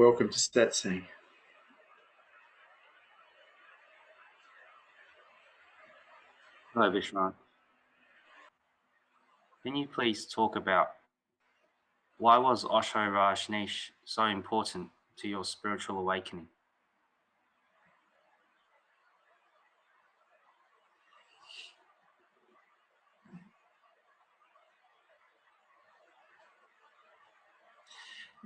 Welcome to Satsang. Hello, Vishrant. Can you please talk about why was Osho Rajneesh so important to your spiritual awakening?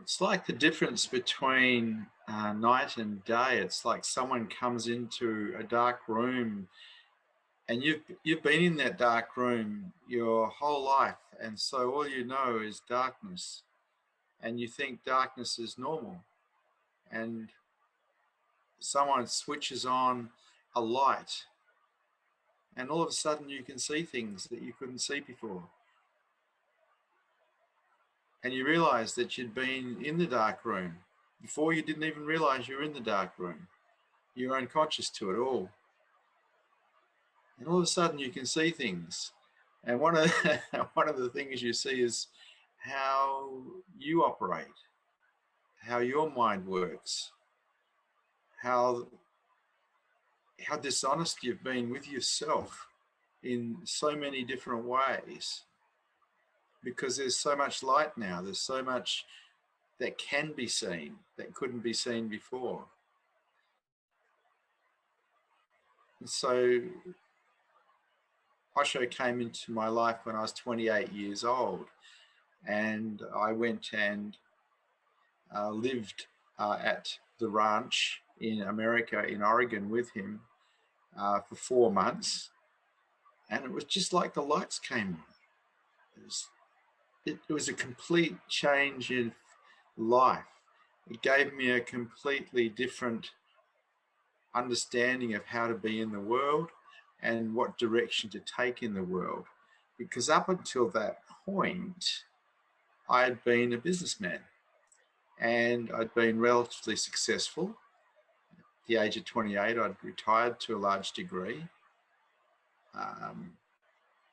It's like the difference between night and day. It's like someone comes into a dark room and you've been in that dark room your whole life, and so all you know is darkness, and you think darkness is normal, and someone switches on a light and all of a sudden you can see things that you couldn't see before. And you realize that you'd been in the dark room. Before, you didn't even realize you were in the dark room. You were unconscious to it all. And all of a sudden you can see things. And one of the things you see is how you operate, how your mind works, how dishonest you've been with yourself in so many different ways. Because there's so much light now, there's so much that can be seen that couldn't be seen before. And so Osho came into my life when I was 28 years old, and I went and lived at the ranch in America, in Oregon, with him for 4 months, and it was just like the lights came on. It was a complete change in life. It gave me a completely different understanding of how to be in the world and what direction to take in the world. Because up until that point, I had been a businessman and I'd been relatively successful. At the age of 28, I'd retired to a large degree.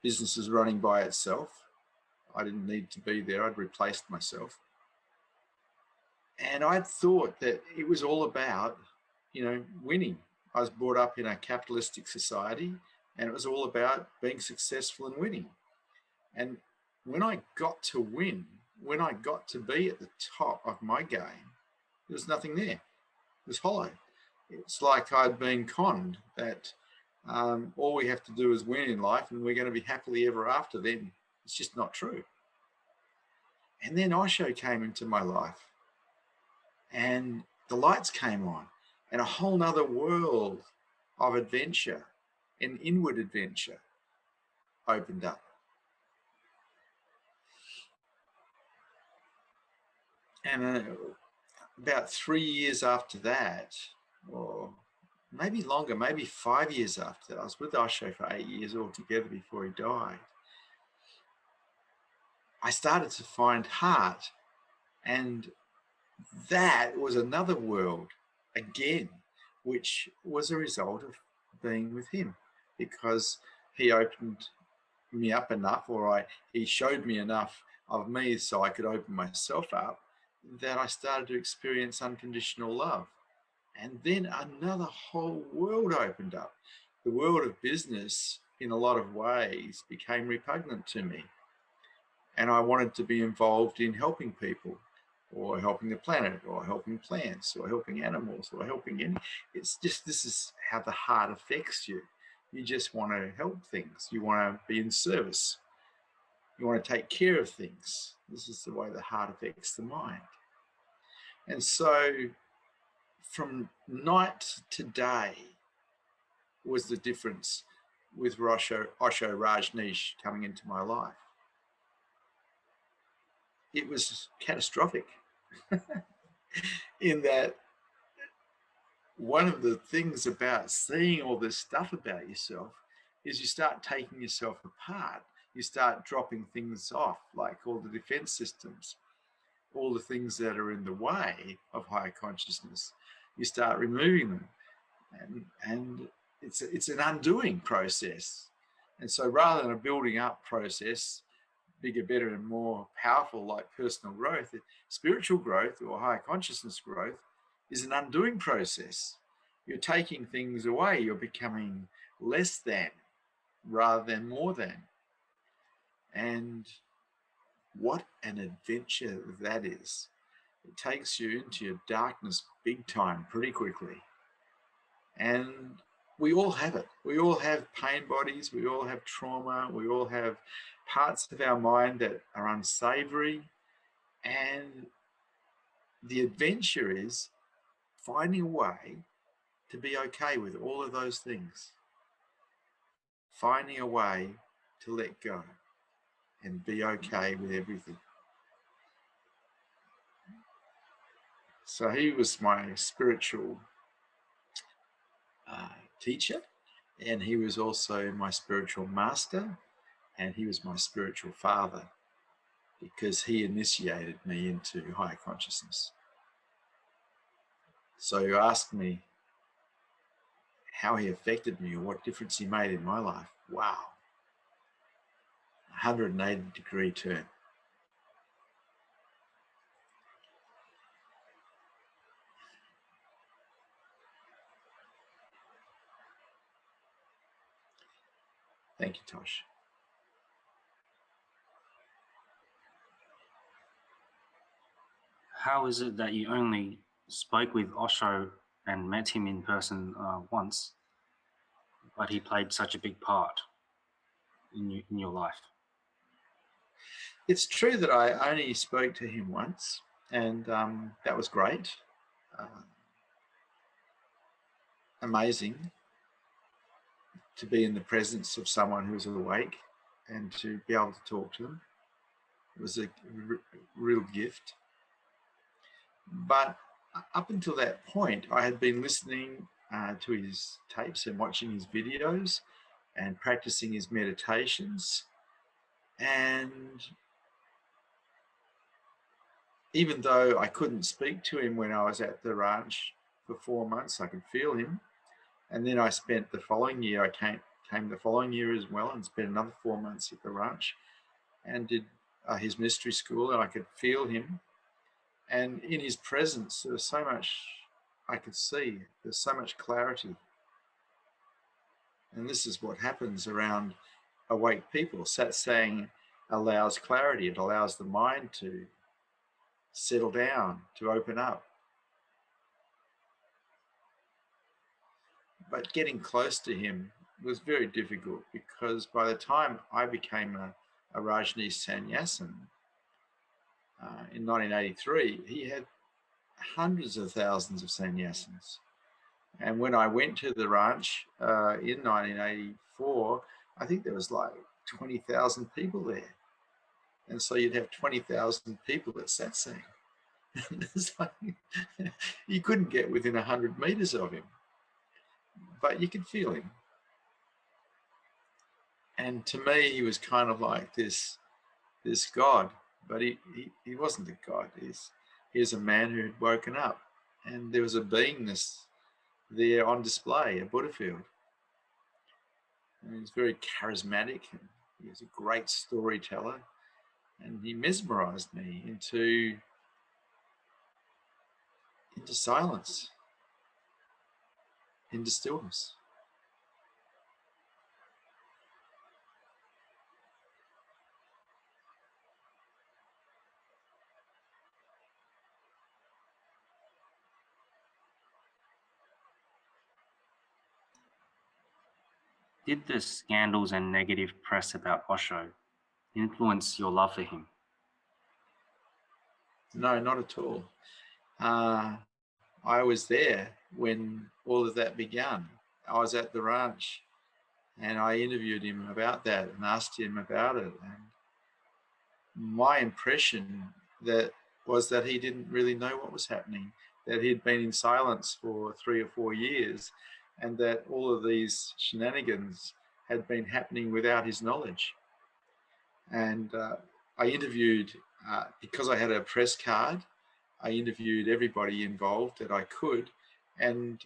Business is running by itself. I didn't need to be there. I'd replaced myself. And I'd thought that it was all about, winning. I was brought up in a capitalistic society, and it was all about being successful and winning. And when I got to win, when I got to be at the top of my game, there was nothing there. It was hollow. It's like I'd been conned that all we have to do is win in life and we're going to be happily ever after. Then it's just not true. And then Osho came into my life and the lights came on and a whole nother world of adventure, an inward adventure, opened up. And about 3 years after that, or maybe longer, maybe 5 years after that, I was with Osho for 8 years altogether before he died. I started to find heart, and that was another world again, which was a result of being with him, because he opened me up enough, or he showed me enough of me so I could open myself up, that I started to experience unconditional love. And then another whole world opened up. The world of business, in a lot of ways, became repugnant to me. And I wanted to be involved in helping people, or helping the planet, or helping plants, or helping animals, or helping it's just, this is how the heart affects you. You just want to help things. You want to be in service. You want to take care of things. This is the way the heart affects the mind. And so from night to day was the difference with Osho Rajneesh coming into my life. It was catastrophic in that one of the things about seeing all this stuff about yourself is you start taking yourself apart. You start dropping things off, like all the defense systems, all the things that are in the way of higher consciousness. You start removing them, and it's an undoing process. And so rather than a building up process, bigger, better, and more powerful, like personal growth. Spiritual growth or higher consciousness growth is an undoing process. You're taking things away. You're becoming less than rather than more than. And what an adventure that is. It takes you into your darkness big time pretty quickly. And we all have it. We all have pain bodies. We all have trauma. We all have parts of our mind that are unsavory. And the adventure is finding a way to be okay with all of those things. Finding a way to let go and be okay with everything. So he was my spiritual teacher, and he was also my spiritual master, and he was my spiritual father, because he initiated me into higher consciousness. So you asked me how he affected me or what difference he made in my life. Wow. 180-degree turn. Thank you, Tosh. How is it that you only spoke with Osho and met him in person once, but he played such a big part in your life? It's true that I only spoke to him once, and that was great. Amazing to be in the presence of someone who's awake and to be able to talk to them. It was a real gift. But up until that point, I had been listening to his tapes and watching his videos and practicing his meditations. And even though I couldn't speak to him when I was at the ranch for 4 months, I could feel him. And then I spent the following year, I came the following year as well and spent another 4 months at the ranch and did his mystery school, and I could feel him. And in his presence, there was so much I could see. There's so much clarity. And this is what happens around awake people. Satsang allows clarity. It allows the mind to settle down, to open up. But getting close to him was very difficult, because by the time I became a Rajneesh sannyasin in 1983, he had hundreds of thousands of sannyasins. And when I went to the ranch in 1984, I think there was like 20,000 people there. And so you'd have 20,000 people at Satsang. It's like, you couldn't get within 100 meters of him, but you could feel him. And to me, he was kind of like this God, but he wasn't a God. He was a man who had woken up, and there was a beingness there on display, a Buddha field. And he was very charismatic, and he was a great storyteller, and he mesmerized me into silence, into stillness. Did the scandals and negative press about Osho influence your love for him? No, not at all. I was there when all of that began. I was at the ranch, and I interviewed him about that and asked him about it. And my impression was that he didn't really know what was happening, that he'd been in silence for 3 or 4 years, and that all of these shenanigans had been happening without his knowledge. And I interviewed, because I had a press card, I interviewed everybody involved that I could, and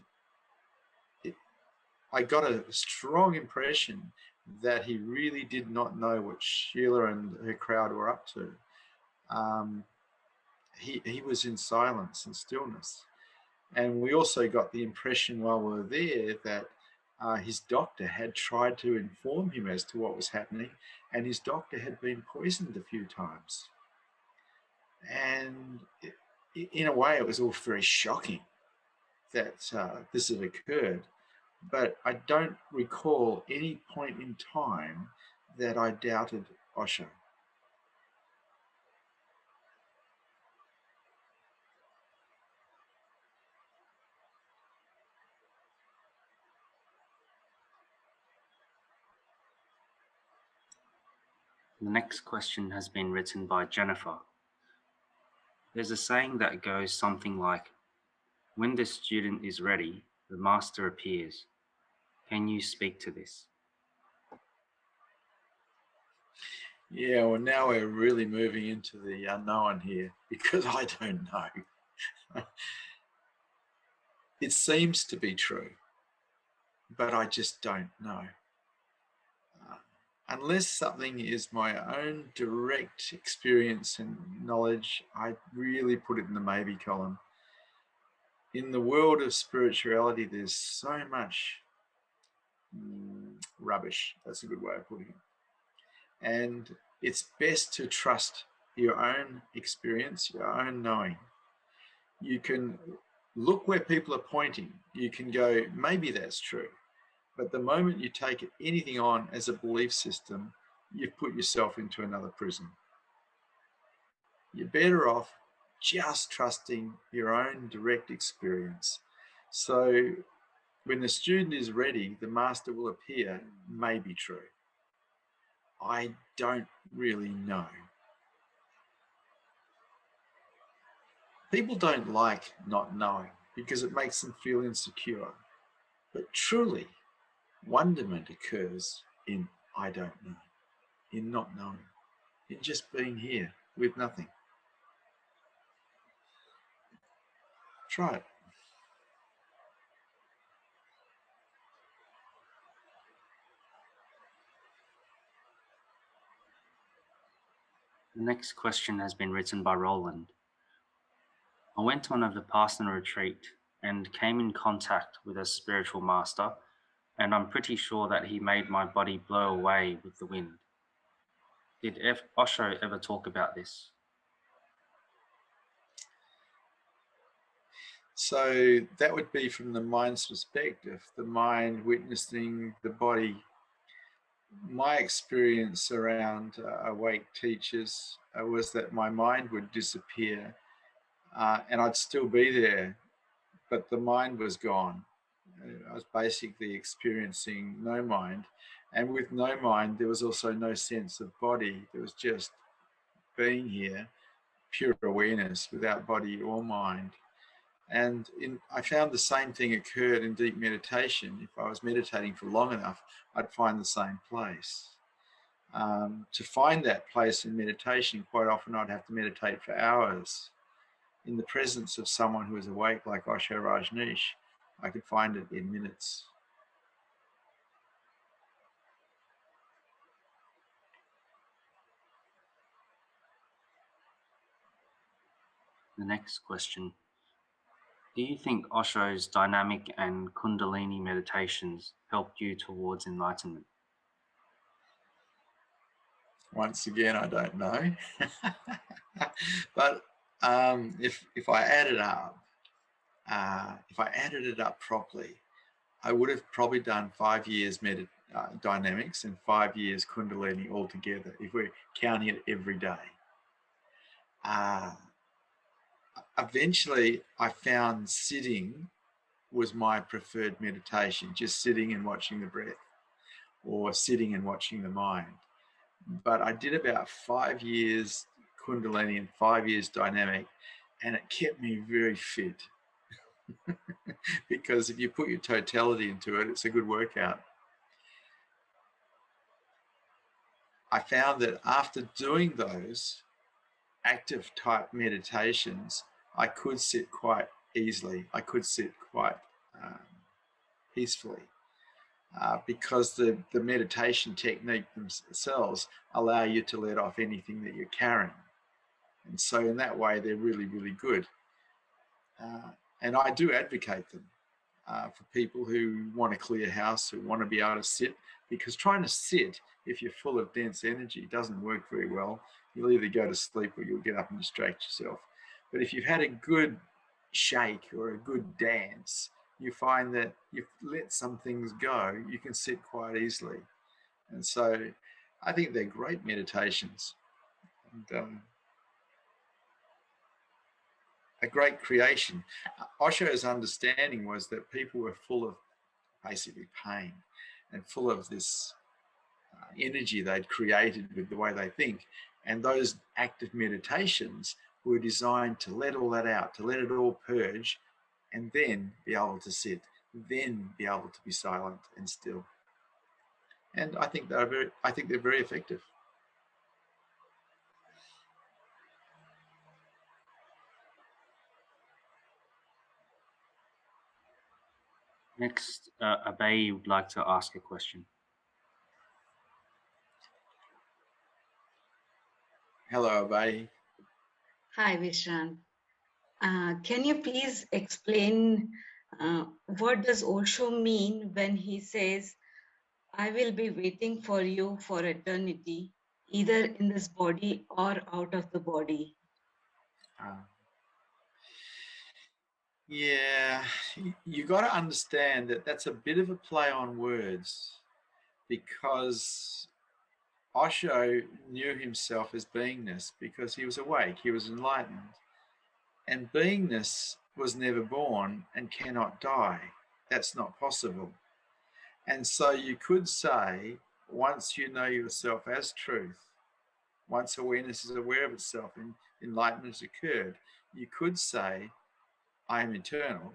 I got a strong impression that he really did not know what Sheila and her crowd were up to. He was in silence and stillness. And we also got the impression while we were there that his doctor had tried to inform him as to what was happening, and his doctor had been poisoned a few times. And in a way, it was all very shocking that this had occurred. But I don't recall any point in time that I doubted Osho. The next question has been written by Jennifer. There's a saying that goes something like, when the student is ready, the master appears. Can you speak to this? Yeah, well, now we're really moving into the unknown here, because I don't know. It seems to be true, but I just don't know. Unless something is my own direct experience and knowledge, I really put it in the maybe column. In the world of spirituality, there's so much rubbish. That's a good way of putting it. And it's best to trust your own experience, your own knowing. You can look where people are pointing. You can go, maybe that's true. But the moment you take anything on as a belief system, you've put yourself into another prison. You're better off just trusting your own direct experience. So when the student is ready, the master will appear may be true. I don't really know. People don't like not knowing because it makes them feel insecure. But truly, wonderment occurs in I don't know, in not knowing, in just being here with nothing. Try it. The next question has been written by Roland. I went on a Vipassana retreat and came in contact with a spiritual master, and I'm pretty sure that he made my body blow away with the wind. Did Osho ever talk about this? So that would be from the mind's perspective, the mind witnessing the body. My experience around awake teachers was that my mind would disappear and I'd still be there, but the mind was gone. I was basically experiencing no mind. And with no mind, there was also no sense of body. There was just being here, pure awareness without body or mind. And I found the same thing occurred in deep meditation. If I was meditating for long enough, I'd find the same place. To find that place in meditation, quite often I'd have to meditate for hours. In the presence of someone who is awake, like Osho Rajneesh, I could find it in minutes. The next question. Do you think Osho's dynamic and Kundalini meditations helped you towards enlightenment? Once again, I don't know. But if I add it up, if I added it up properly, I would have probably done 5 years dynamics and 5 years Kundalini altogether, if we're counting it every day. Eventually, I found sitting was my preferred meditation, just sitting and watching the breath, or sitting and watching the mind. But I did about 5 years Kundalini and 5 years dynamic, and it kept me very fit. Because if you put your totality into it, it's a good workout. I found that after doing those active type meditations, I could sit quite easily. I could sit quite peacefully. because the meditation technique themselves allow you to let off anything that you're carrying. And so in that way, they're really, really good. And I do advocate them for people who want a clear house, who want to be able to sit, because trying to sit, if you're full of dense energy, doesn't work very well. You'll either go to sleep or you'll get up and distract yourself. But if you've had a good shake or a good dance, you find that you've let some things go, you can sit quite easily. And so I think they're great meditations. And, a great creation. Osho's understanding was that people were full of basically pain and full of this energy they'd created with the way they think. And those active meditations were designed to let all that out, to let it all purge, and then be able to sit, then be able to be silent and still. And I think they're very effective. Next, Abhay would like to ask a question. Hello, Abhay. Hi, Vishrant. Can you please explain what does Osho mean when he says, I will be waiting for you for eternity, either in this body or out of the body? Yeah, you got to understand that that's a bit of a play on words, because Osho knew himself as beingness because he was awake, he was enlightened. And beingness was never born and cannot die. That's not possible. And so you could say, once you know yourself as truth, once awareness is aware of itself and enlightenment has occurred, you could say, I am eternal,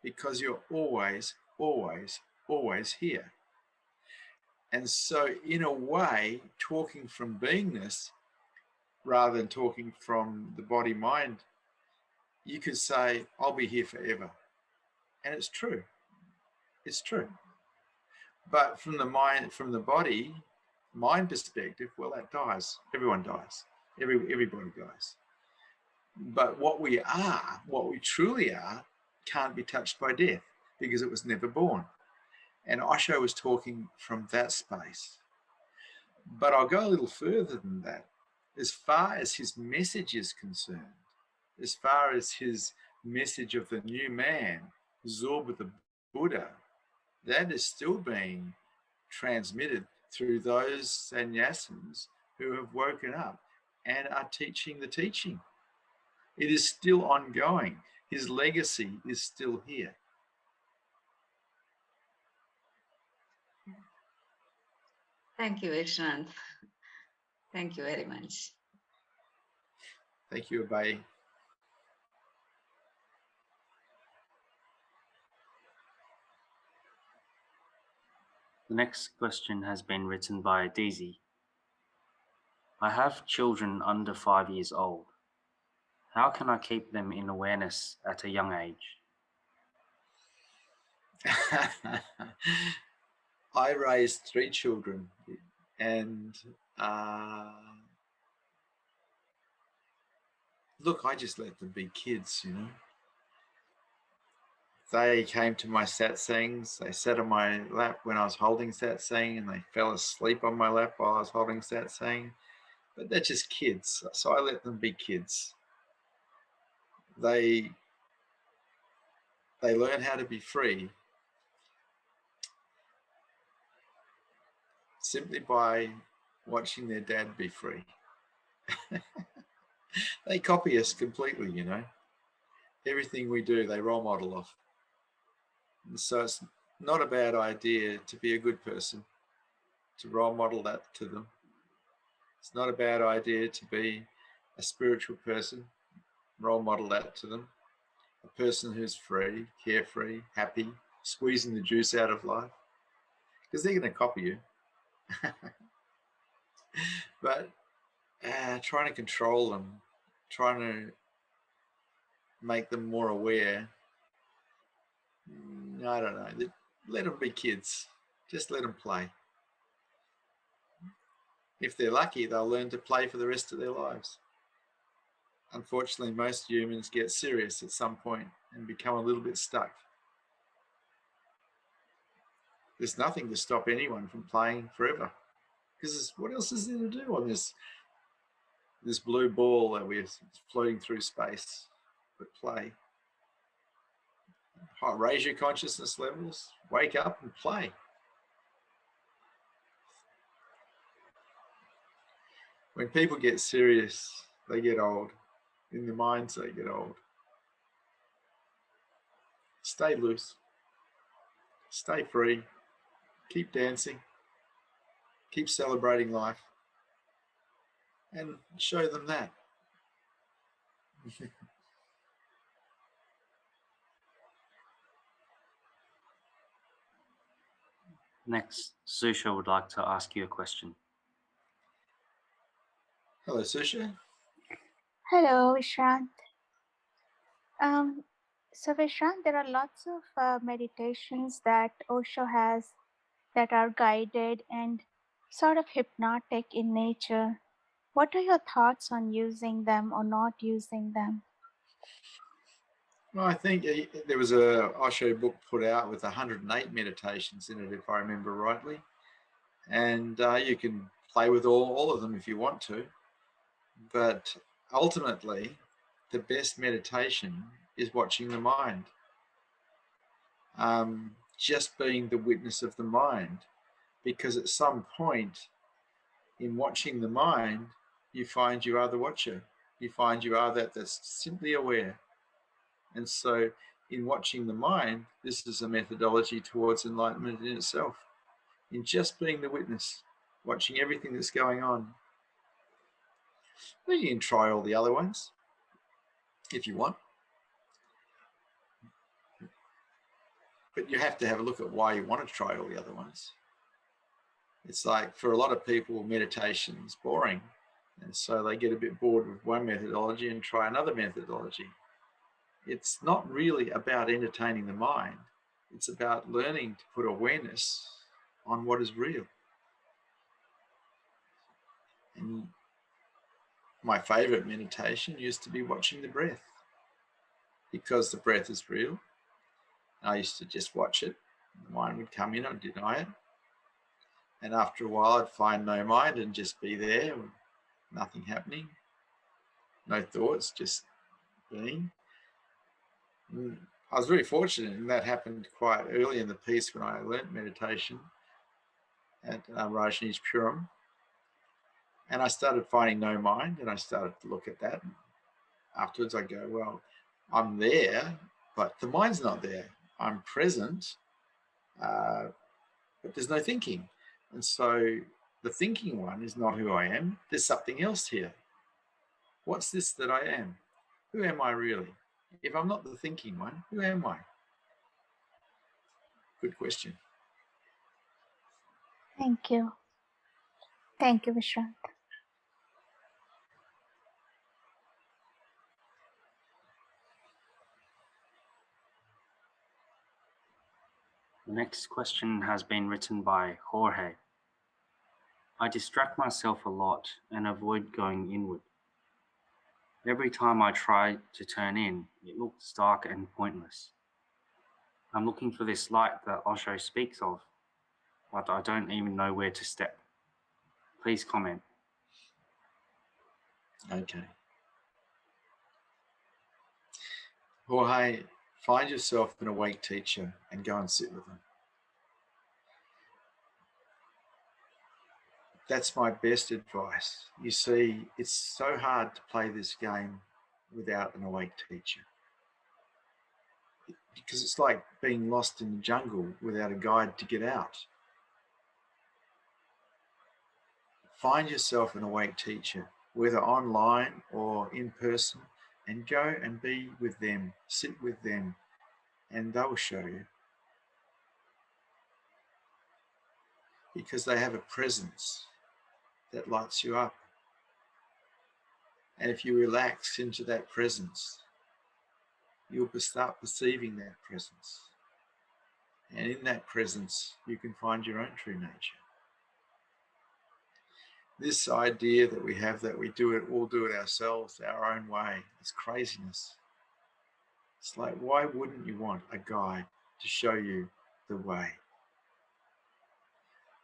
because you're always, always, always here. And so in a way, talking from beingness rather than talking from the body-mind, you could say, I'll be here forever. And it's true. It's true. But from the mind, from the body, mind perspective, well, that dies. Everyone dies. Everybody dies. But what we are, what we truly are, can't be touched by death because it was never born. And Osho was talking from that space. But I'll go a little further than that. As far as his message is concerned, as far as his message of the new man, absorbed the Buddha, that is still being transmitted through those sannyasins who have woken up and are teaching the teaching. It is still ongoing. His legacy is still here. Thank you, Vishrant. Thank you very much. Thank you, Abhay. The next question has been written by Daisy. I have children under 5 years old. How can I keep them in awareness at a young age? I raised 3 children, and look, I just let them be kids, you know. They came to my satsangs, they sat on my lap when I was holding satsang, and they fell asleep on my lap while I was holding satsang. But they're just kids, so I let them be kids. They learn how to be free simply by watching their dad be free. They copy us completely, you know. Everything we do, they role model off. And so it's not a bad idea to be a good person, to role model that to them. It's not a bad idea to be a spiritual person, role model that to them. A person who's free, carefree, happy, squeezing the juice out of life, because they're going to copy you. But trying to control them, trying to make them more aware, I don't know. Let them be kids. Just let them play. If they're lucky, they'll learn to play for the rest of their lives. Unfortunately, most humans get serious at some point and become a little bit stuck. There's nothing to stop anyone from playing forever, because what else is there to do on this blue ball that we're floating through space but play? Raise your consciousness levels, wake up and play. When people get serious, they get old. In their minds, they get old. Stay loose. Stay free. Keep dancing. Keep celebrating life. And show them that. Next, Susha would like to ask you a question. Hello, Susha. Hello, Vishrant. So Vishrant, there are lots of meditations that Osho has that are guided and sort of hypnotic in nature. What are your thoughts on using them or not using them? Well, I think there was a Osho book put out with 108 meditations in it, if I remember rightly. And you can play with all of them if you want to. But ultimately, the best meditation is watching the mind. Just being the witness of the mind. Because at some point in watching the mind, you find you are the watcher. You find you are that's simply aware. And so in watching the mind, this is a methodology towards enlightenment in itself. In just being the witness, watching everything that's going on. Well, you can try all the other ones if you want. But you have to have a look at why you want to try all the other ones. It's like, for a lot of people, meditation is boring. And so they get a bit bored with one methodology and try another methodology. It's not really about entertaining the mind. It's about learning to put awareness on what is real. And my favorite meditation used to be watching the breath, because the breath is real. I used to just watch it. The mind would come in, I'd deny it. And after a while, I'd find no mind and just be there, nothing happening, no thoughts, just being. And I was very fortunate, and that happened quite early in the piece when I learnt meditation at Rajneesh Puram. And I started finding no mind, and I started to look at that. And afterwards, I go, well, I'm there, but the mind's not there. I'm present, but there's no thinking. And so the thinking one is not who I am. There's something else here. What's this that I am? Who am I really? If I'm not the thinking one, who am I? Good question. Thank you. Thank you, Vishrant. The next question has been written by Jorge. I distract myself a lot and avoid going inward. Every time I try to turn in, it looks dark and pointless. I'm looking for this light that Osho speaks of, but I don't even know where to step. Please comment. Okay. Jorge, find yourself an awake teacher and go and sit with them. That's my best advice. You see, it's so hard to play this game without an awake teacher. Because it's like being lost in the jungle without a guide to get out. Find yourself an awake teacher, whether online or in person, and go and be with them, sit with them, and they'll show you. Because they have a presence that lights you up. And if you relax into that presence, you'll start perceiving that presence. And in that presence, you can find your own true nature. This idea that we have that we all do it ourselves, our own way, is craziness. It's like, why wouldn't you want a guide to show you the way?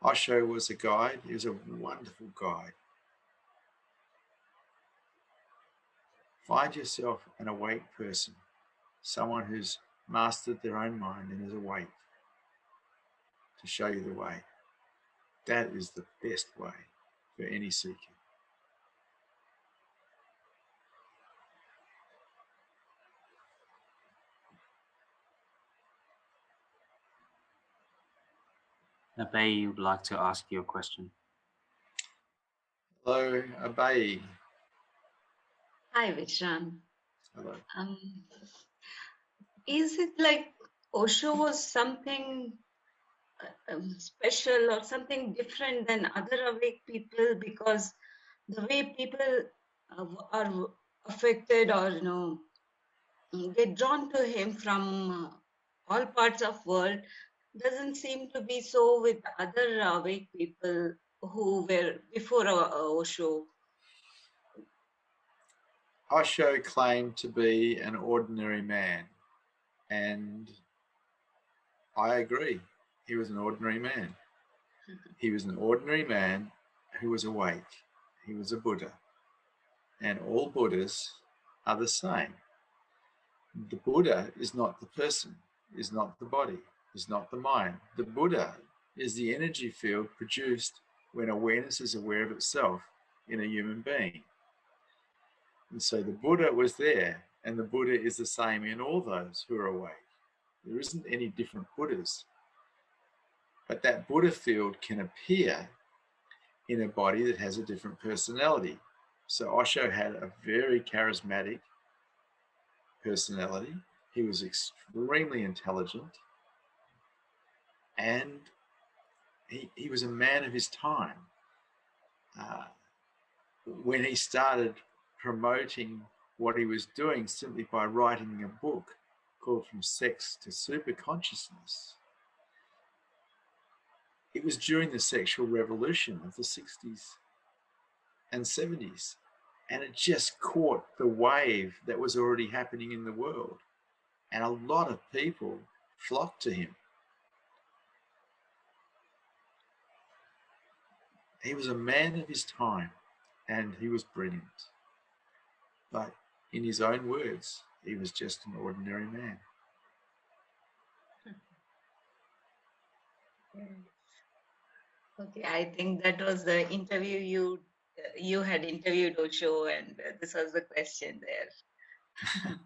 Osho was a guide. He was a wonderful guide. Find yourself an awake person, someone who's mastered their own mind and is awake to show you the way. That is the best way for any seeker. Abhay would like to ask you a question. Hello, Abhay. Hi, Vishrant. Hello. Is it like Osho was something special or something different than other awake people, because the way people are affected or get drawn to him from all parts of world doesn't seem to be so with other awake people who were before Osho? Osho claimed to be an ordinary man, and I agree. He was an ordinary man. He was an ordinary man who was awake. He was a Buddha. And all Buddhas are the same. The Buddha is not the person, is not the body, is not the mind. The Buddha is the energy field produced when awareness is aware of itself in a human being. And so the Buddha was there, and the Buddha is the same in all those who are awake. There isn't any different Buddhas. But that Buddha field can appear in a body that has a different personality. So Osho had a very charismatic personality. He was extremely intelligent, and he was a man of his time. When he started promoting what he was doing simply by writing a book called From Sex to Superconsciousness, it was during the sexual revolution of the 60s and 70s. And it just caught the wave that was already happening in the world. And a lot of people flocked to him. He was a man of his time, and he was brilliant. But in his own words, he was just an ordinary man. Okay, I think that was the interview you had interviewed Osho, and this was the question there.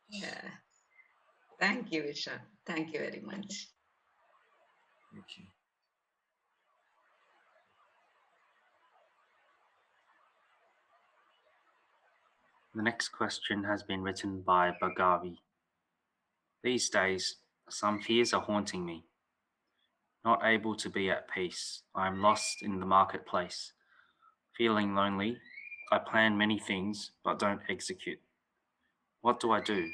Yeah. Thank you, Vishrant. Thank you very much. Thank you. The next question has been written by Bhagavi. These days, some fears are haunting me. Not able to be at peace, I am lost in the marketplace. Feeling lonely, I plan many things but don't execute. What do I do?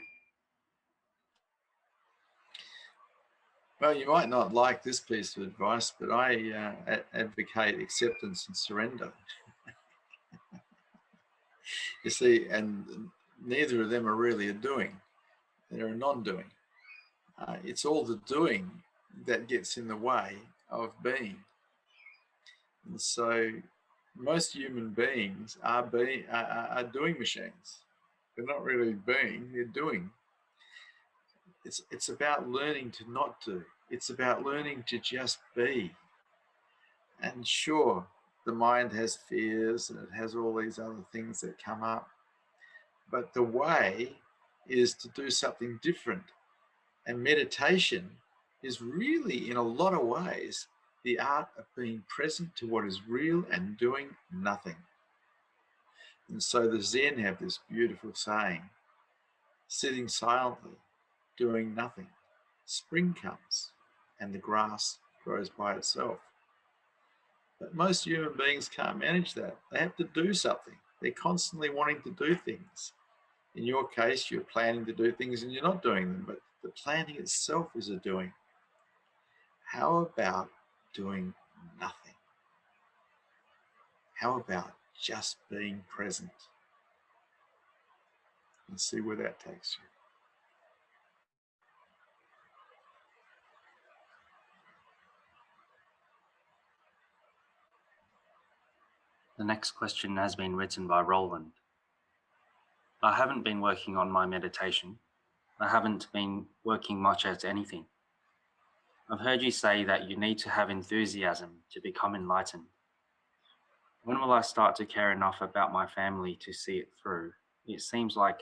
Well, you might not like this piece of advice, but I advocate acceptance and surrender. You see, and neither of them are really a doing. They're a non-doing. It's all the doing that gets in the way of being. And so most human beings are doing machines. They're not really being, they're doing. It's about learning to not do. It's about learning to just be. And sure, the mind has fears and it has all these other things that come up. But the way is to do something different. And meditation is really, in a lot of ways, the art of being present to what is real and doing nothing. And so the Zen have this beautiful saying, sitting silently, doing nothing. Spring comes and the grass grows by itself. But most human beings can't manage that. They have to do something. They're constantly wanting to do things. In your case, you're planning to do things and you're not doing them, but The planning itself is a doing. How about doing nothing? How about just being present? And see where that takes you. The next question has been written by Roland. I haven't been working on my meditation. I haven't been working much at anything. I've heard you say that you need to have enthusiasm to become enlightened. When will I start to care enough about my family to see it through? It seems like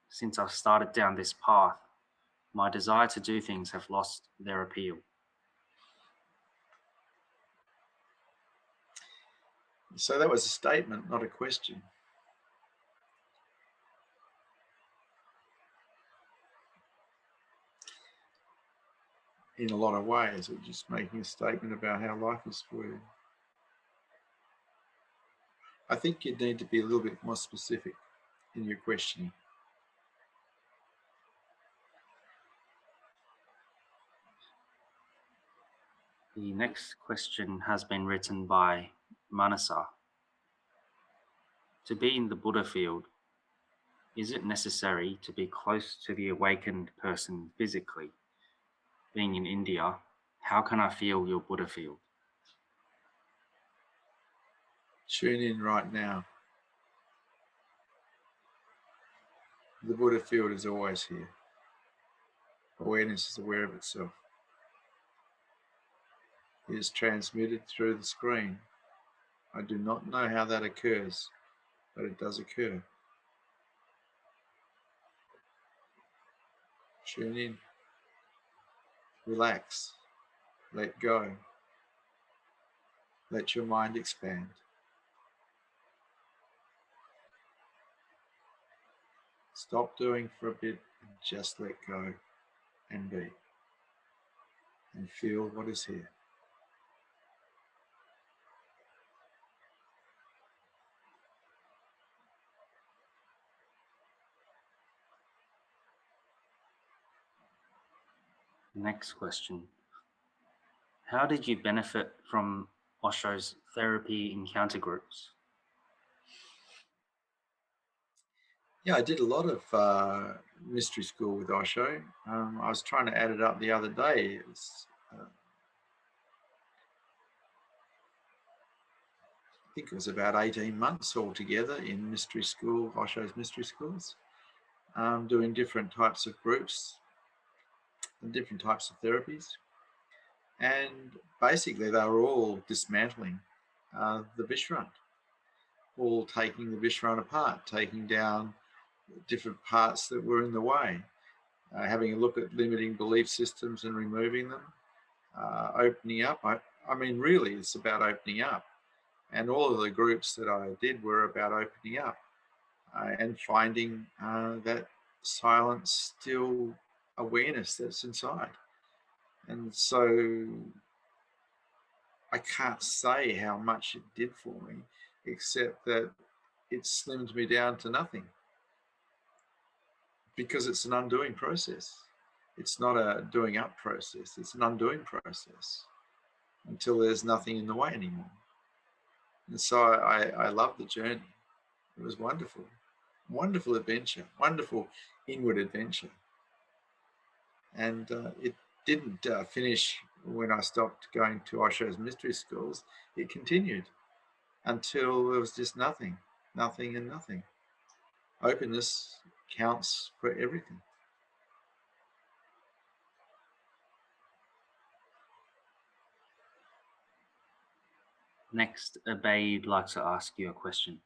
since I've started down this path, my desire to do things have lost their appeal. So that was a statement, not a question. In a lot of ways, it's just making a statement about how life is for you. I think you need to be a little bit more specific in your questioning. The next question has been written by Manasa. To be in the Buddha field, is it necessary to be close to the awakened person physically? Being in India, how can I feel your Buddha field? Tune in right now. The Buddha field is always here. Awareness is aware of itself. It is transmitted through the screen. I do not know how that occurs, but it does occur. Tune in. Relax. Let go. Let your mind expand. Stop doing for a bit and just let go and be. And feel what is here. Next question. How did you benefit from Osho's therapy encounter groups? Yeah, I did a lot of mystery school with Osho. I was trying to add it up the other day. I think it was about 18 months altogether in mystery school, Osho's mystery schools, doing different types of groups and different types of therapies. And basically they were all dismantling the Vishrant, all taking the Vishrant apart, taking down different parts that were in the way, having a look at limiting belief systems and removing them, opening up. I mean, really, it's about opening up. And all of the groups that I did were about opening up and finding that silent, still awareness that's inside. And so I can't say how much it did for me, except that it slimmed me down to nothing, because it's an undoing process. It's not a doing up process, it's an undoing process until there's nothing in the way anymore. And so I loved the journey. It was wonderful, wonderful adventure, wonderful inward adventure. And it didn't finish when I stopped going to Osho's mystery schools. It continued until there was just nothing, nothing and nothing. Openness counts for everything. Next, Abhay would like to ask you a question.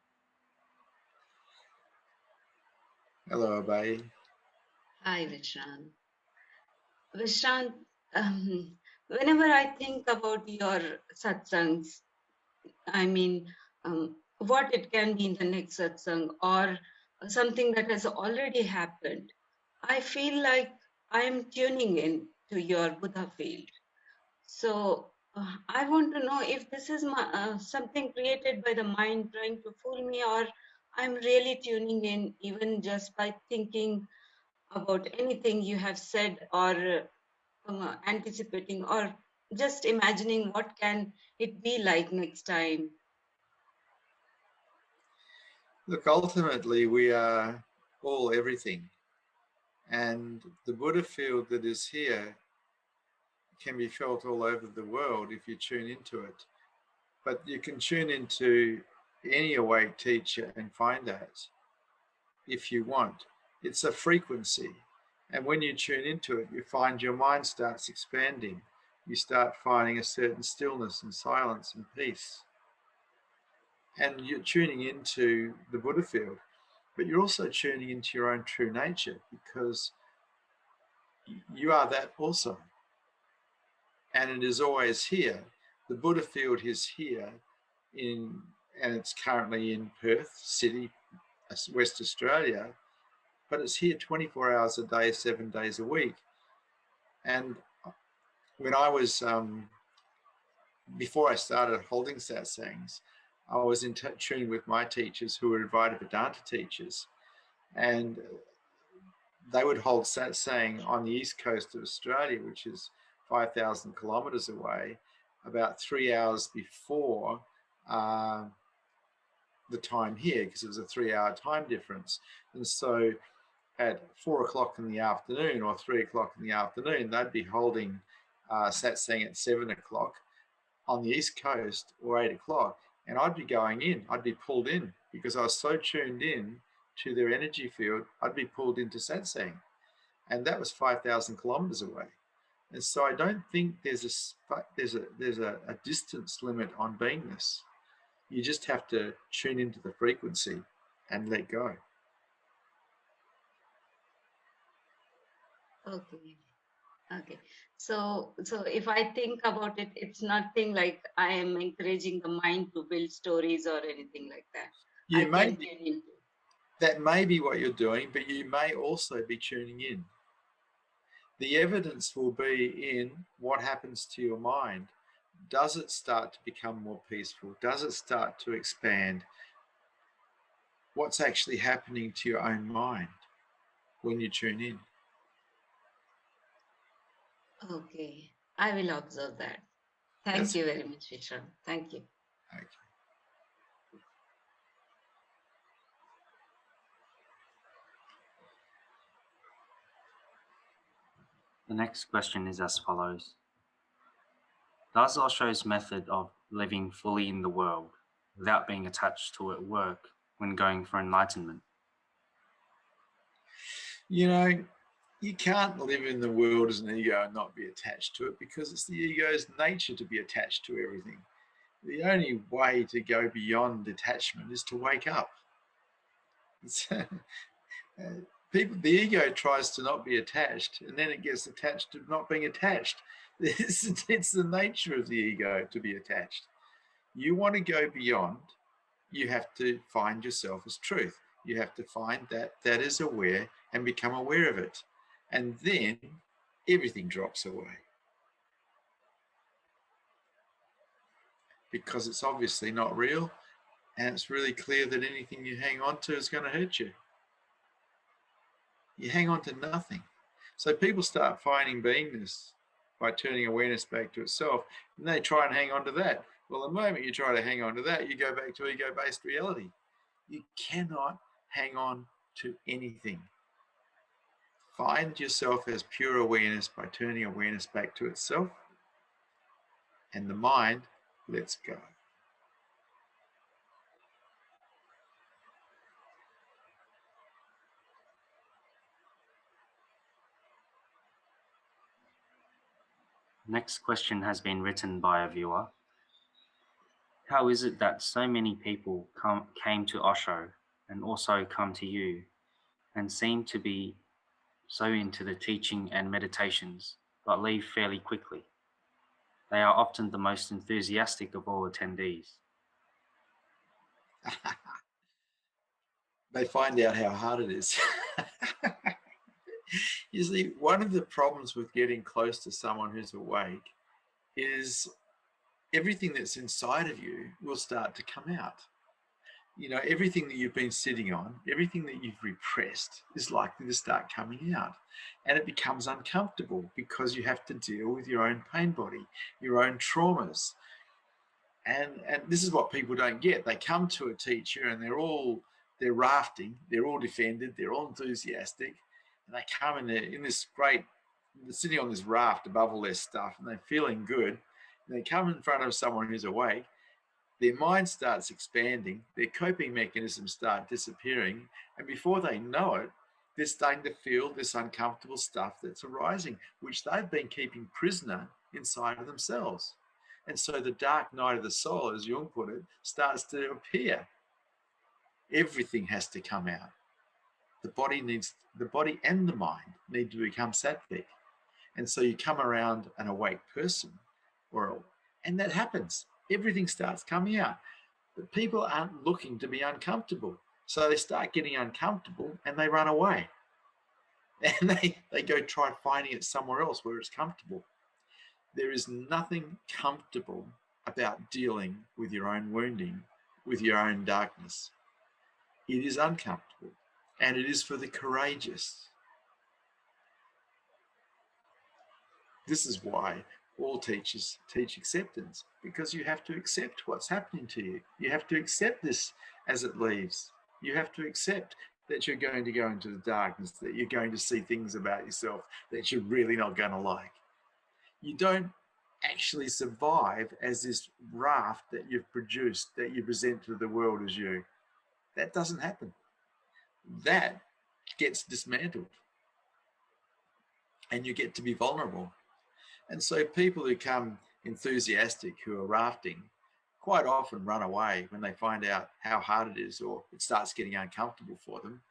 Hello, Abhay. Hi, Vishrant. Vishrant, whenever I think about your satsangs, I mean, what it can be in the next satsang or something that has already happened, I feel like I am tuning in to your Buddha field. So I want to know if this is something created by the mind trying to fool me, or I'm really tuning in even just by thinking about anything you have said, or anticipating, or just imagining what can it be like next time? Look, ultimately, we are all everything. And the Buddha field that is here can be felt all over the world if you tune into it. But you can tune into any awake teacher and find that if you want. It's a frequency. And when you tune into it, you find your mind starts expanding. You start finding a certain stillness and silence and peace. And you're tuning into the Buddha field, but you're also tuning into your own true nature, because you are that also. And it is always here. The Buddha field is here and it's currently in Perth City, West Australia, but it's here 24 hours a day, 7 days a week. And when I was, before I started holding satsangs, I was in tune with my teachers who were Advaita Vedanta teachers, and they would hold satsang on the east coast of Australia, which is 5,000 kilometres away, about 3 hours before the time here, because it was a 3-hour time difference. And so at 4 o'clock in the afternoon or 3 o'clock in the afternoon, they'd be holding satsang at 7 o'clock on the east coast, or 8 o'clock, and I'd be going in, I'd be pulled in, because I was so tuned in to their energy field, I'd be pulled into satsang. And that was 5,000 kilometers away. And so I don't think there's a distance limit on beingness. You just have to tune into the frequency and let go. Okay. Okay. So if I think about it, it's nothing like I am encouraging the mind to build stories or anything like that. That may be what you're doing, but you may also be tuning in. The evidence will be in what happens to your mind. Does it start to become more peaceful? Does it start to expand? What's actually happening to your own mind when you tune in? Okay, I will observe that. Thank you very much, Vishrant. Thank you. Okay. The next question is as follows. Does Osho's method of living fully in the world without being attached to it work when going for enlightenment? You know, you can't live in the world as an ego and not be attached to it, because it's the ego's nature to be attached to everything. The only way to go beyond detachment is to wake up. The ego tries to not be attached, and then it gets attached to not being attached. It's the nature of the ego to be attached. You want to go beyond, you have to find yourself as truth. You have to find that is aware and become aware of it. And then everything drops away. Because it's obviously not real, and it's really clear that anything you hang on to is going to hurt you. You hang on to nothing. So people start finding beingness by turning awareness back to itself, and they try and hang on to that. Well, the moment you try to hang on to that, you go back to ego-based reality. You cannot hang on to anything. Find yourself as pure awareness by turning awareness back to itself, and the mind lets go. Next question has been written by a viewer. How is it that so many people came to Osho and also come to you and seem to be so into the teaching and meditations, but leave fairly quickly? They are often the most enthusiastic of all attendees. They find out how hard it is. You see, one of the problems with getting close to someone who's awake is everything that's inside of you will start to come out. you know, everything that you've been sitting on, everything that you've repressed is likely to start coming out. And it becomes uncomfortable because you have to deal with your own pain body, your own traumas. And this is what people don't get. They come to a teacher and they're rafting, they're all defended, they're all enthusiastic, and they come in this great, they're sitting on this raft above all their stuff, and they're feeling good. And they come in front of someone who's awake, their mind starts expanding, their coping mechanisms start disappearing, and before they know it, they're starting to feel this uncomfortable stuff that's arising, which they've been keeping prisoner inside of themselves. And so the dark night of the soul, as Jung put it, starts to appear. Everything has to come out. The body and the mind need to become sattvic. And so you come around an awake person, and that happens. Everything starts coming out. But people aren't looking to be uncomfortable. So they start getting uncomfortable and they run away. And they go try finding it somewhere else where it's comfortable. There is nothing comfortable about dealing with your own wounding, with your own darkness. It is uncomfortable, and it is for the courageous. This is why all teachers teach acceptance, because you have to accept what's happening to you. You have to accept this as it leaves. You have to accept that you're going to go into the darkness, that you're going to see things about yourself that you're really not going to like. You don't actually survive as this raft that you've produced, that you present to the world as you. That doesn't happen. That gets dismantled. And you get to be vulnerable. And so people who come enthusiastic, who are rafting, quite often run away when they find out how hard it is, or it starts getting uncomfortable for them.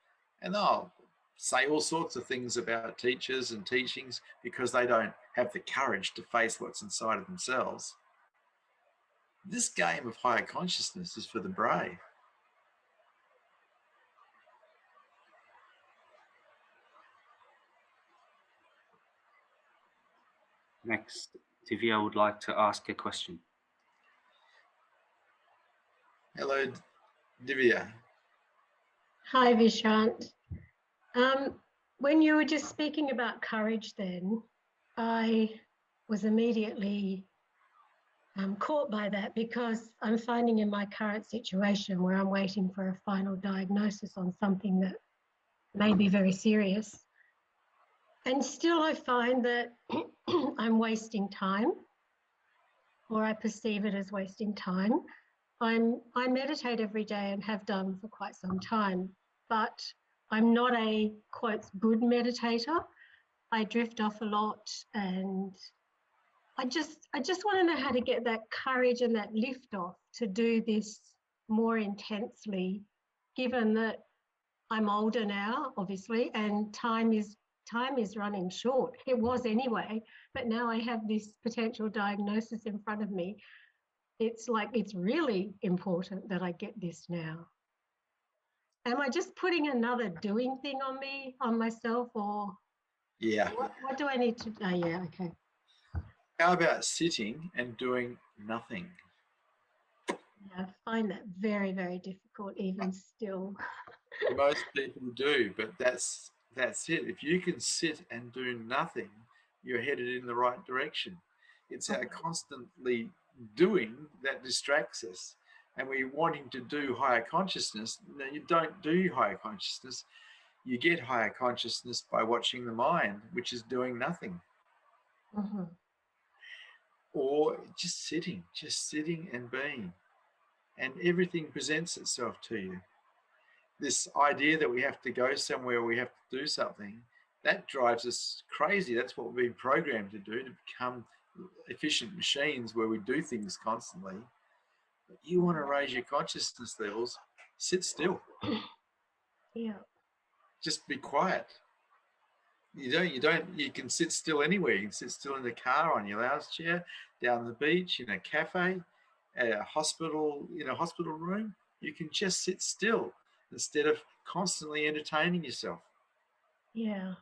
And they'll say all sorts of things about teachers and teachings because they don't have the courage to face what's inside of themselves. This game of higher consciousness is for the brave. Next, Divya would like to ask a question. Hello, Divya. Hi, Vishrant. When you were just speaking about courage then, I was immediately caught by that, because I'm finding in my current situation where I'm waiting for a final diagnosis on something that may be very serious. And still I find that I'm wasting time, or I perceive it as wasting time. I meditate every day and have done for quite some time, but I'm not a, quotes, good meditator. I drift off a lot, and I just want to know how to get that courage and that lift off to do this more intensely, given that I'm older now, obviously, and time is running short. It was anyway, but now I have this potential diagnosis in front of me. It's like, it's really important that I get this now. Am I just putting another doing thing on myself, or Yeah. what do I need to do? Oh, yeah, okay. How about sitting and doing nothing? Yeah, I find that very, very difficult even still. Most people do, but that's it. If you can sit and do nothing, you're headed in the right direction. It's our constantly doing that distracts us. And we're wanting to do higher consciousness. No, you don't do higher consciousness. You get higher consciousness by watching the mind, which is doing nothing. Mm-hmm. Or just sitting and being. And everything presents itself to you. This idea that we have to go somewhere, we have to do something, that drives us crazy. That's what we've been programmed to do, to become efficient machines where we do things constantly. But you want to raise your consciousness levels, sit still. Yeah. Just be quiet. You can sit still anywhere. You can sit still in the car, on your lounge chair, down the beach, in a cafe, at a hospital, in a hospital room. You can just sit still instead of constantly entertaining yourself. Yeah.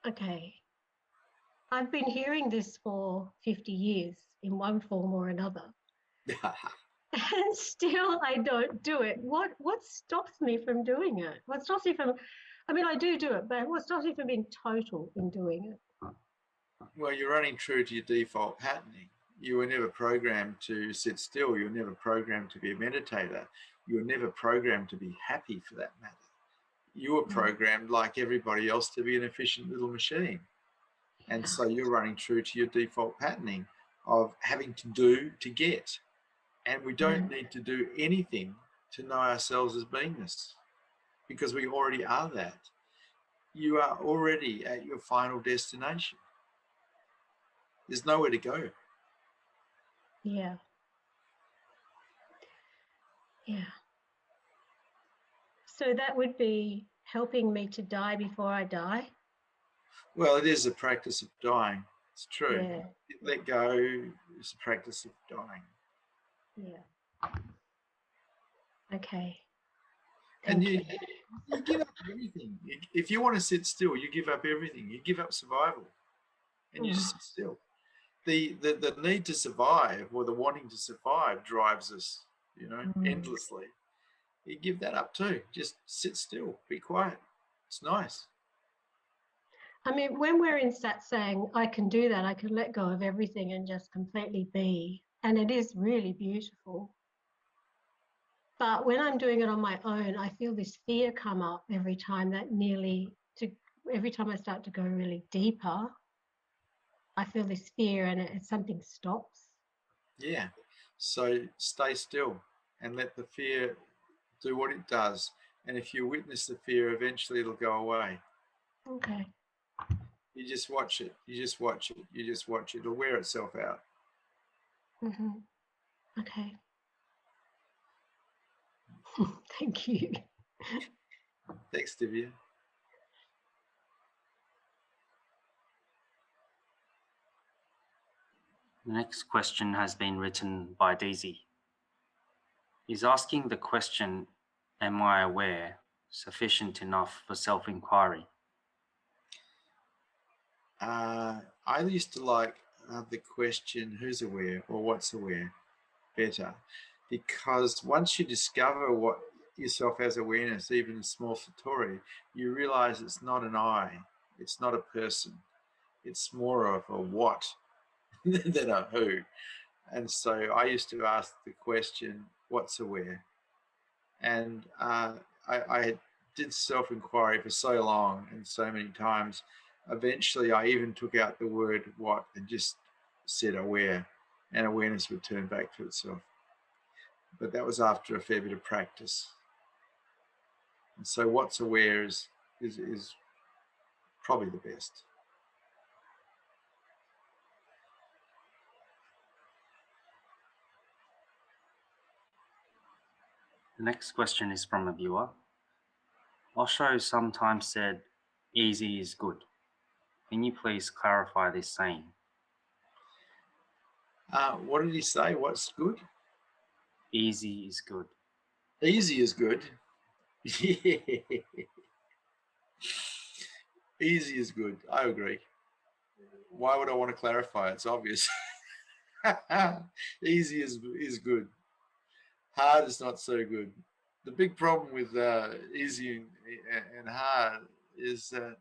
Okay. I've been hearing this for 50 years in one form or another. And still I don't do it. What stops me from doing it? What stops me from, I mean, I do it, but what stops me from being total in doing it? Well, you're running true to your default patterning. You were never programmed to sit still. You were never programmed to be a meditator. You were never programmed to be happy, for that matter. You were programmed, like everybody else, to be an efficient little machine. And so you're running true to your default patterning of having to do to get. And we don't need to do anything to know ourselves as beingness, because we already are that. You are already at your final destination. There's nowhere to go. Yeah. Yeah. So that would be helping me to die before I die? Well, it is a practice of dying. It's true. Yeah. Let go is a practice of dying. Yeah. Okay. And you give up everything. If you want to sit still, you give up everything. You give up survival, and you just sit still. The need to survive, or the wanting to survive, drives us, endlessly. You give that up too. Just sit still, be quiet. It's nice. I mean, when we're in satsang, I can do that. I can let go of everything and just completely be. And it is really beautiful. But when I'm doing it on my own, I feel this fear come up every time every time I start to go really deeper, I feel this fear and something stops. Yeah. So stay still and let the fear do what it does. And if you witness the fear, eventually it'll go away. Okay. You just watch it. You just watch it. You just watch it. It'll wear itself out. Okay. Thank you. Thanks, Divya. The next question has been written by Daisy. He's asking the question, am I aware, sufficient enough for self-inquiry? I used to like the question, who's aware or what's aware, better, because once you discover what yourself as awareness, even a small satori, you realize it's not an I, it's not a person, it's more of a what than a who. And so I used to ask the question, what's aware? And I did self-inquiry for so long and so many times. Eventually, I even took out the word what and just said aware, and awareness would turn back to itself. But that was after a fair bit of practice. And so what's aware is probably the best. The next question is from a viewer. Osho sometimes said, easy is good. Can you please clarify this saying? What did he say? What's good? Easy is good. Easy is good. Easy is good. I agree. Why would I want to clarify? It's obvious. Easy is good. Hard is not so good. The big problem with easy and hard is that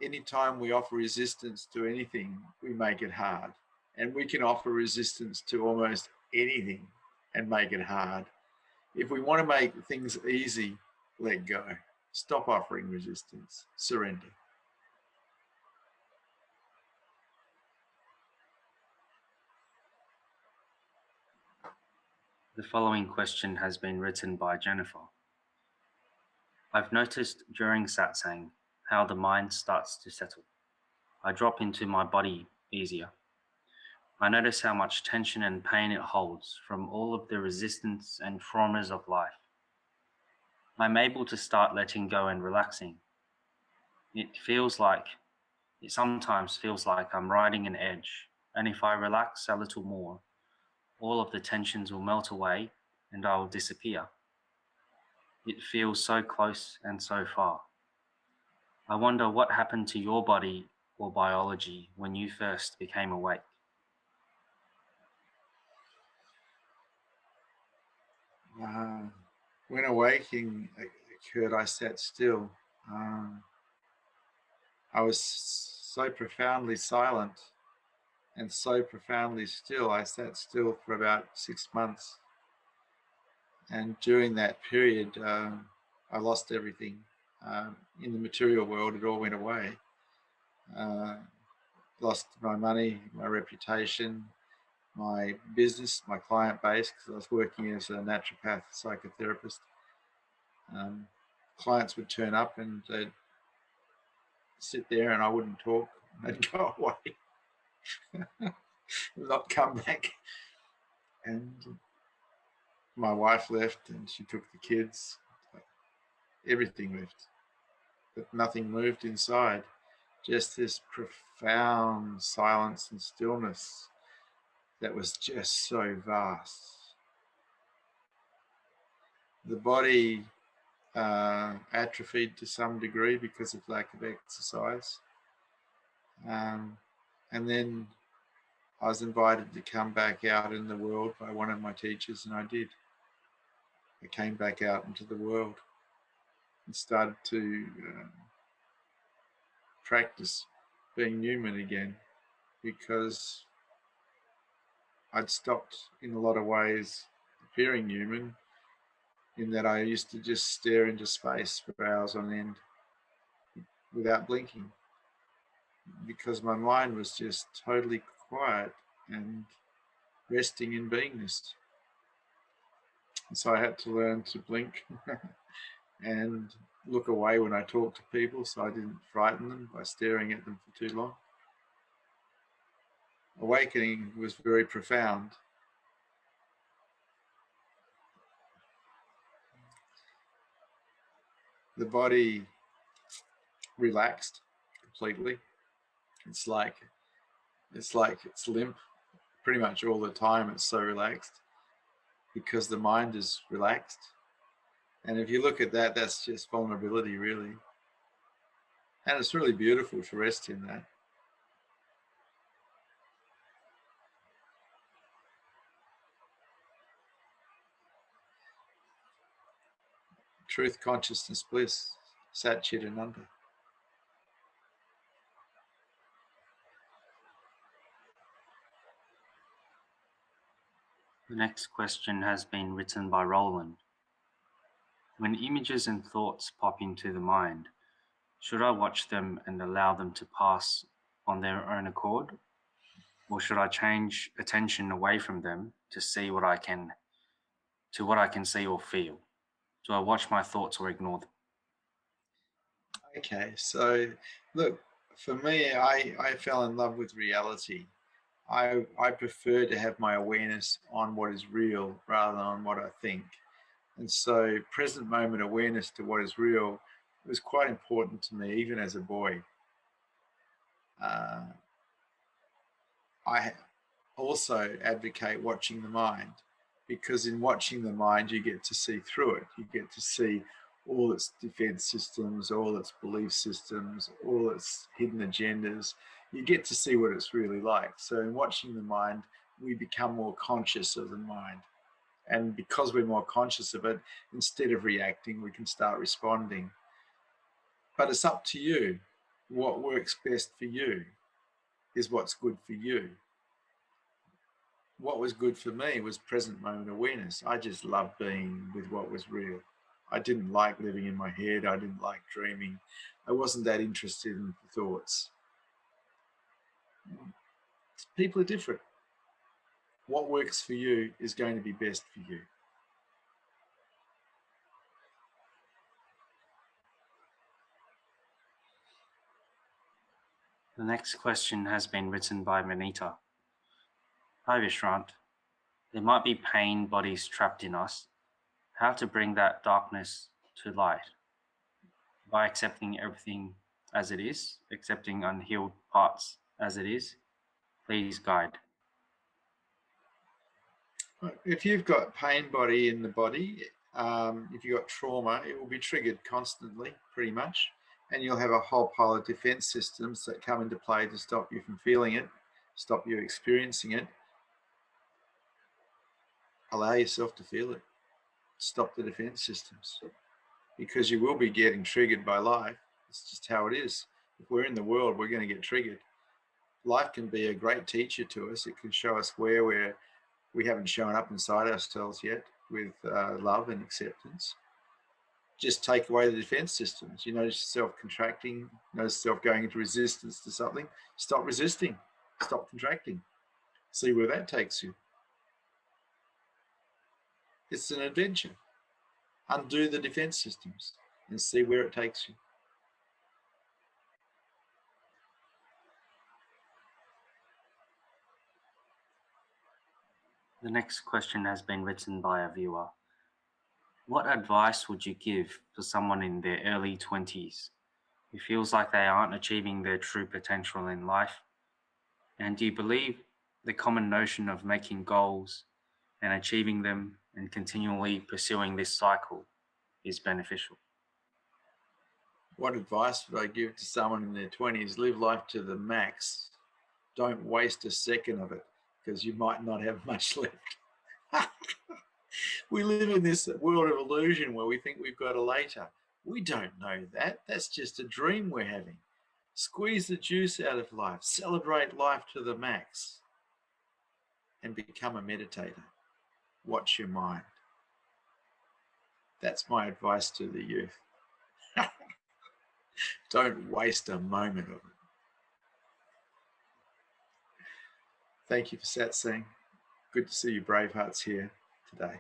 anytime we offer resistance to anything, we make it hard. And we can offer resistance to almost anything and make it hard. If we want to make things easy, let go. Stop offering resistance. Surrender. The following question has been written by Jennifer. I've noticed during satsang how the mind starts to settle. I drop into my body easier. I notice how much tension and pain it holds from all of the resistance and traumas of life. I'm able to start letting go and relaxing. It sometimes feels like I'm riding an edge, and if I relax a little more, all of the tensions will melt away and I will disappear. It feels so close and so far. I wonder what happened to your body or biology when you first became awake. When awakening occurred, I sat still. I was so profoundly silent and so profoundly still. I sat still for about 6 months. And during that period, I lost everything. In the material world, it all went away. Lost my money, my reputation, my business, my client base, because I was working as a naturopath psychotherapist. Clients would turn up and they'd sit there and I wouldn't talk. They'd go away, not come back. And my wife left and she took the kids. Everything left, but nothing moved inside. Just this profound silence and stillness that was just so vast. The body atrophied to some degree because of lack of exercise. And then I was invited to come back out in the world by one of my teachers, and I did. I came back out into the world and started to practice being human again, because I'd stopped in a lot of ways appearing human, in that I used to just stare into space for hours on end without blinking, because my mind was just totally quiet and resting in beingness. And so I had to learn to blink and look away when I talked to people so I didn't frighten them by staring at them for too long. Awakening was very profound. The body relaxed completely. It's like it's limp pretty much all the time. It's so relaxed because the mind is relaxed. And if you look at that, that's just vulnerability, really. And it's really beautiful to rest in that. Truth, consciousness, bliss, Sat Chit Ananda. The next question has been written by Roland. When images and thoughts pop into the mind, should I watch them and allow them to pass on their own accord? Or should I change attention away from them to see what I can see or feel? Do I watch my thoughts or ignore them? Okay, so look, for me, I fell in love with reality. I prefer to have my awareness on what is real rather than on what I think. And so present moment awareness to what is real was quite important to me, even as a boy. I also advocate watching the mind, because in watching the mind, you get to see through it. You get to see all its defense systems, all its belief systems, all its hidden agendas. You get to see what it's really like. So in watching the mind, we become more conscious of the mind. And because we're more conscious of it, instead of reacting, we can start responding. But it's up to you. What works best for you is what's good for you. What was good for me was present moment awareness. I just loved being with what was real. I didn't like living in my head. I didn't like dreaming. I wasn't that interested in thoughts. People are different. What works for you is going to be best for you. The next question has been written by Manita. Hi Vishrant, there might be pain bodies trapped in us. How to bring that darkness to light? By accepting everything as it is, accepting unhealed parts as it is. Please guide. If you've got pain body in the body, if you've got trauma, it will be triggered constantly, pretty much. And you'll have a whole pile of defense systems that come into play to stop you from feeling it, stop you experiencing it. Allow yourself to feel it. stop the defense systems, because you will be getting triggered by life. It's just how it is. If we're in the world, we're going to get triggered. Life can be a great teacher to us. It can show us where we haven't shown up inside ourselves yet with love and acceptance. Just take away the defense systems. You notice yourself contracting, notice yourself going into resistance to something. Stop resisting, stop contracting. See where that takes you. It's an adventure. Undo the defense systems and see where it takes you. The next question has been written by a viewer. What advice would you give to someone in their early 20s who feels like they aren't achieving their true potential in life? And do you believe the common notion of making goals and achieving them and continually pursuing this cycle is beneficial? What advice would I give to someone in their 20s? Live life to the max. Don't waste a second of it, because you might not have much left. We live in this world of illusion where we think we've got a later. We don't know that. That's just a dream we're having. Squeeze the juice out of life. Celebrate life to the max. And become a meditator. Watch your mind. That's my advice to the youth. Don't waste a moment of it. Thank you for Satsang. Good to see you brave hearts here today.